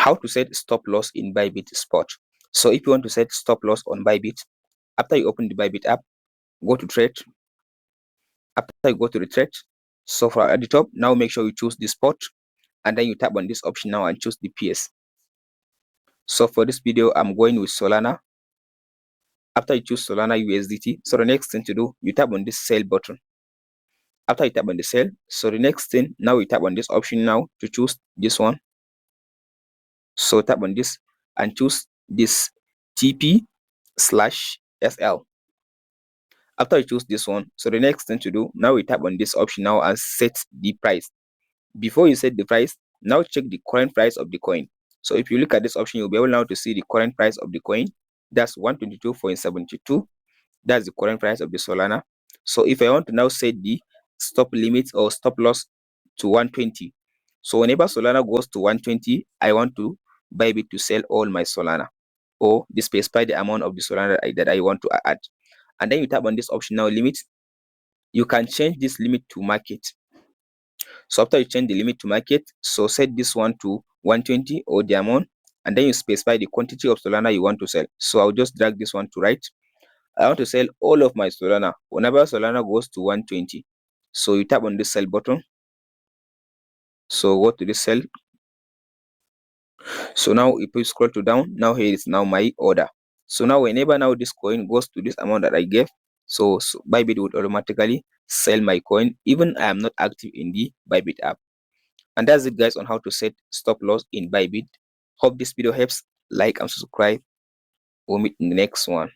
How to set stop loss in Bybit spot. So if you want to set stop loss on Bybit, after you open the Bybit app, go to trade. After you go to the trade, so for at the top, now make sure you choose the spot, and then you tap on this option now and choose the PS. So for this video, I'm going with Solana. After you choose Solana USDT, so the next thing to do, you tap on this sell button. After you tap on the sell, so the next thing, now you tap on this option now to choose this one. So tap on this and choose this TP/SL. After you choose this one, so the next thing to do, now we tap on this option now and set the price. Before you set the price, now check the current price of the coin. So if you look at this option, you'll be able now to see the current price of the coin. That's 122.72. That's the current price of the Solana. So if I want to now set the stop limit or stop loss to 120, so whenever Solana goes to 120, I want to Bybit to sell all my Solana, or specify the amount of the Solana that I want to add. And then you tap on this option now, limit. You can change this limit to market. So after you change the limit to market, so set this one to 120 or the amount, and then you specify the quantity of Solana you want to sell. So I'll just drag this one to right. I want to sell all of my Solana whenever Solana goes to 120. So you tap on this sell button. So go to this sell. So now if you scroll to down, now here is now my order. So now whenever now this coin goes to this amount that I gave, so Bybit would automatically sell my coin even I am not active in the Bybit app. And that's it, guys, on how to set stop loss in Bybit. Hope this video helps. Like and subscribe. We'll meet in the next one.